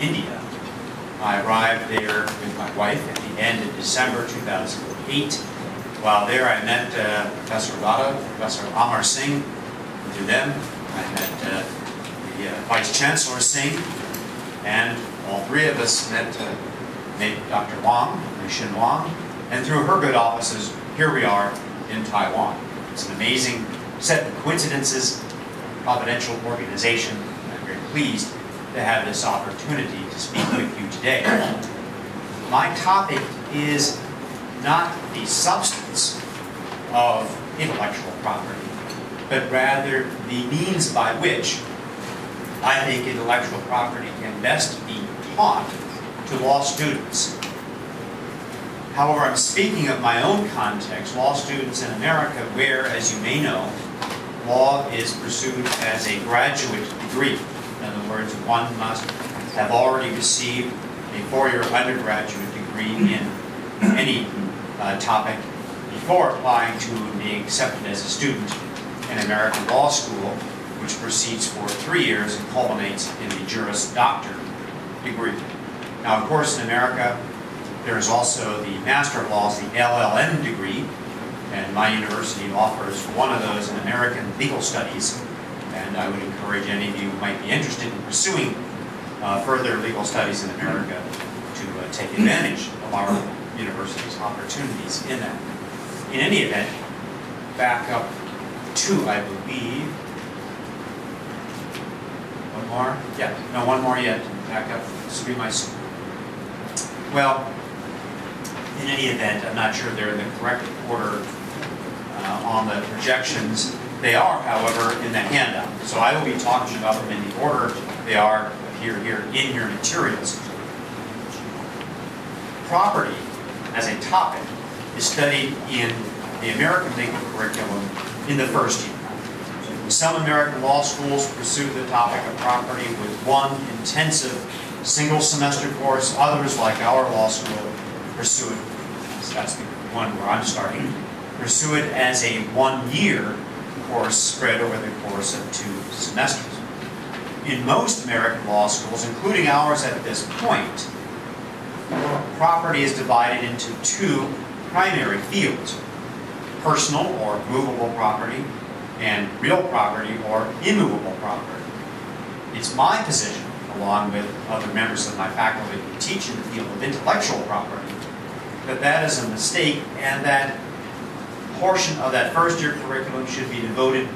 India. I arrived there with my wife at the end of December 2008. While there, I met Professor Radha, Professor Amar Singh. Through them, I met the Vice Chancellor Singh, and all three of us met Dr. Wang, Xin Wang, and through her good offices, here we are in Taiwan. It's an amazing set of coincidences, providential organization. I'm very pleased to have this opportunity to speak with you today. My topic is not the substance of intellectual property, but rather the means by which I think intellectual property can best be taught to law students. However, I'm speaking of my own context, law students in America, where, as you may know, law is pursued as a graduate degree. In other words, one must have already received a four-year undergraduate degree in any topic before applying to be accepted as a student in American law school, which proceeds for 3 years and culminates in the Juris Doctor degree. Now, of course, in America, there is also the Master of Laws, the LLM degree, and my university offers one of those in American Legal Studies, and I would encourage any of you who might be interested in pursuing further legal studies in America to take advantage of our university's opportunities in that. In any event, back up to, I believe, one more? Yeah, no, one more yet. Back up. This will be my... Well, in any event, I'm not sure they're in the correct order on the projections. They are, however, in the handout. So I will be talking about them in the order they are here in your materials. Property, as a topic, is studied in the American legal curriculum in the first year. Some American law schools pursue the topic of property with one intensive single semester course. Others, like our law school, pursue it, that's the one where I'm starting, pursue it as a one-year course spread over the course of 2 semesters. In most American law schools, including ours at this point, property is divided into 2 primary fields: personal or movable property, and real property or immovable property. It's my position, along with other members of my faculty who teach in the field of intellectual property, that that is a mistake, and that portion of that first-year curriculum should be devoted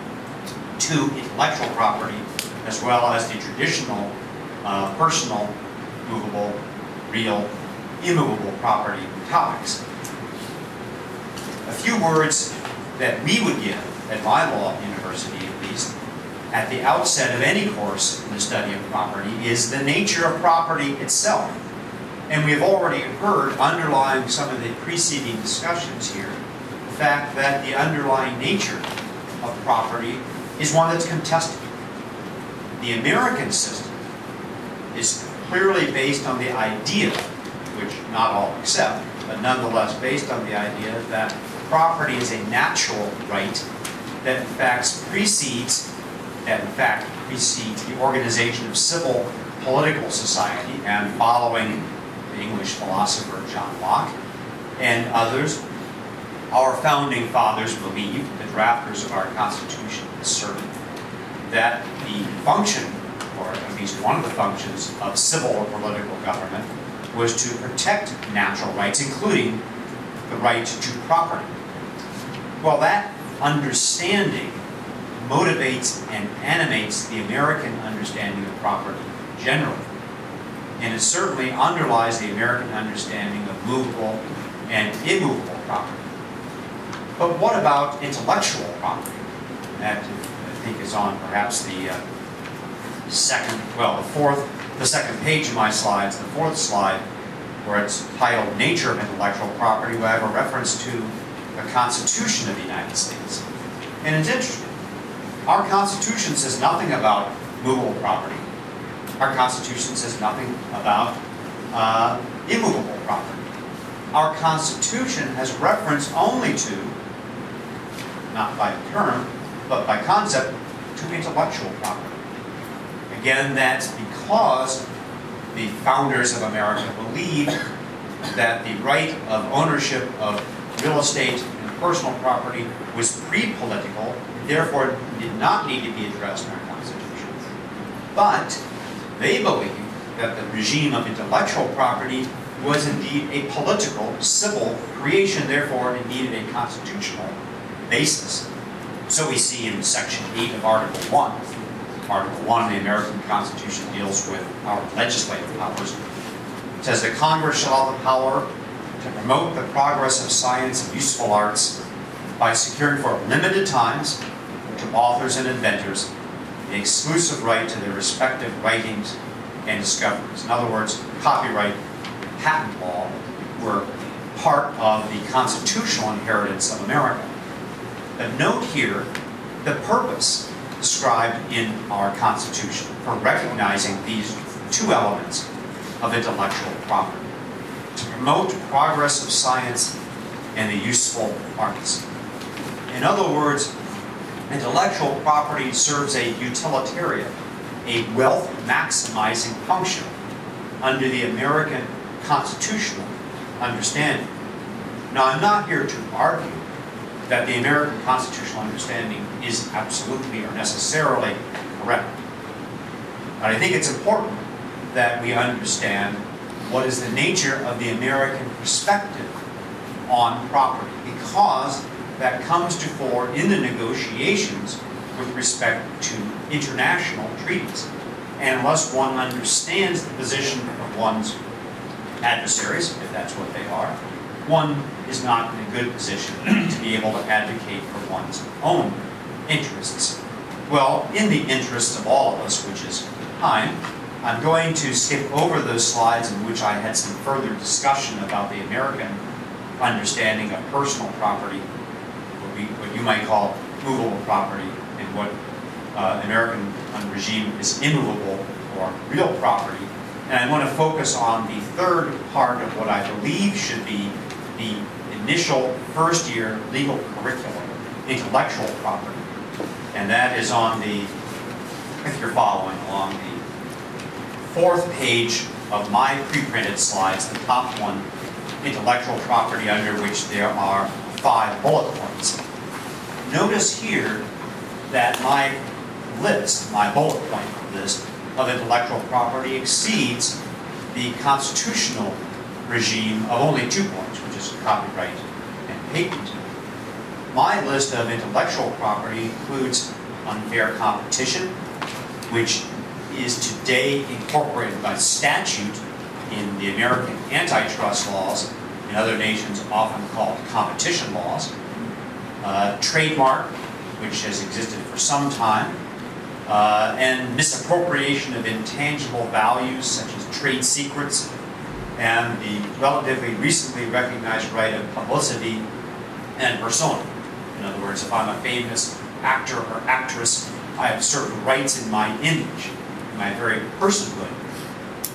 to intellectual property, as well as the traditional personal, movable, real, immovable property topics. A few words that we would give at my law university, at least, at the outset of any course in the study of property, is the nature of property itself. And we have already heard, underlying some of the preceding discussions here, the fact that the underlying nature of property is one that's contested. The American system is clearly based on the idea, which not all accept, but nonetheless based on the idea that property is a natural right that in fact precedes the organization of civil political society, and following the English philosopher John Locke and others, our founding fathers believed, the drafters of our Constitution asserted, that the function, or at least one of the functions, of civil or political government was to protect natural rights, including the right to property. Well, that understanding motivates and animates the American understanding of property generally. And it certainly underlies the American understanding of movable and immovable property. But what about intellectual property? That, I think, is on perhaps the second page of my slides, the 4th slide, where it's titled Nature of Intellectual Property, where I have a reference to the Constitution of the United States. And it's interesting. Our Constitution says nothing about movable property. Our Constitution says nothing about immovable property. Our Constitution has reference only to, not by term, but by concept, to intellectual property. Again, that's because the founders of America believed that the right of ownership of real estate and personal property was pre-political, and therefore did not need to be addressed in our Constitution. But they believed that the regime of intellectual property was indeed a political, civil creation, therefore it needed a constitutional basis. So we see in Section 8 of Article 1. Article 1 of the American Constitution deals with our legislative powers. It says that Congress shall have the power to promote the progress of science and useful arts by securing for limited times to authors and inventors the exclusive right to their respective writings and discoveries. In other words, copyright and patent law were part of the constitutional inheritance of America. But note here the purpose described in our Constitution for recognizing these two elements of intellectual property: to promote progress of science and the useful arts. In other words, intellectual property serves a utilitarian, a wealth-maximizing function under the American constitutional understanding. Now, I'm not here to argue that the American constitutional understanding is absolutely or necessarily correct. But I think it's important that we understand what is the nature of the American perspective on property, because that comes to fore in the negotiations with respect to international treaties. And unless one understands the position of one's adversaries, if that's what they are, one is not in a good position to be able to advocate for one's own interests. Well, in the interests of all of us, which is time, I'm going to skip over those slides in which I had some further discussion about the American understanding of personal property, what you might call movable property, and what American regime is immovable or real property. And I want to focus on the third part of what I believe should be the initial first-year legal curriculum, intellectual property. And that is on the, if you're following along, the fourth page of my pre-printed slides, the top one, intellectual property, under which there are 5 bullet points. Notice here that my list, my bullet point list of intellectual property exceeds the constitutional regime of only 2 points, which is copyright and patent. My list of intellectual property includes unfair competition, which is today incorporated by statute in the American antitrust laws, in other nations often called competition laws. Trademark, which has existed for some time, and misappropriation of intangible values such as trade secrets, and the relatively recently recognized right of publicity and persona. In other words, if I'm a famous actor or actress, I have certain rights in my image, in my very personhood,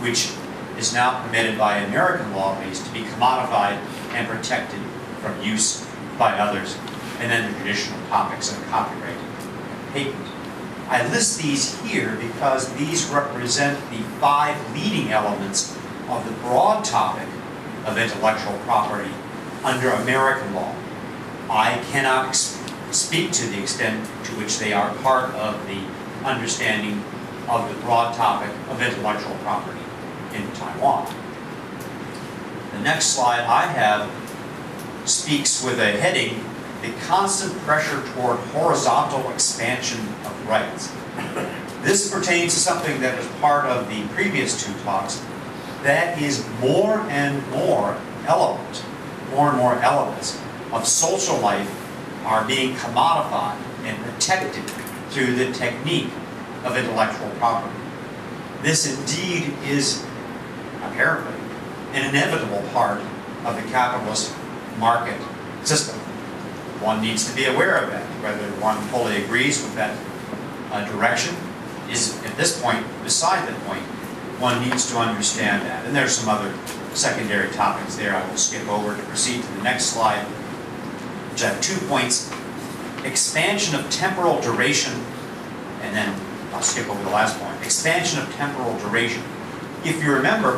which is now permitted by American law at least to be commodified and protected from use by others. And then the traditional topics of copyright and patent. I list these here because these represent the 5 leading elements of the broad topic of intellectual property under American law. I cannot speak to the extent to which they are part of the understanding of the broad topic of intellectual property in Taiwan. The next slide I have speaks with a heading, the constant pressure toward horizontal expansion of rights. This pertains to something that was part of the previous 2 talks, that is more and more elements of social life are being commodified and protected through the technique of intellectual property. This indeed is apparently an inevitable part of the capitalist market system. One needs to be aware of that. Whether one fully agrees with that direction is, at this point, beside the point. One needs to understand that. And there's some other secondary topics there I will skip over to proceed to the next slide, which have 2 points. Expansion of temporal duration, and then I'll skip over the last point. Expansion of temporal duration. if you remember,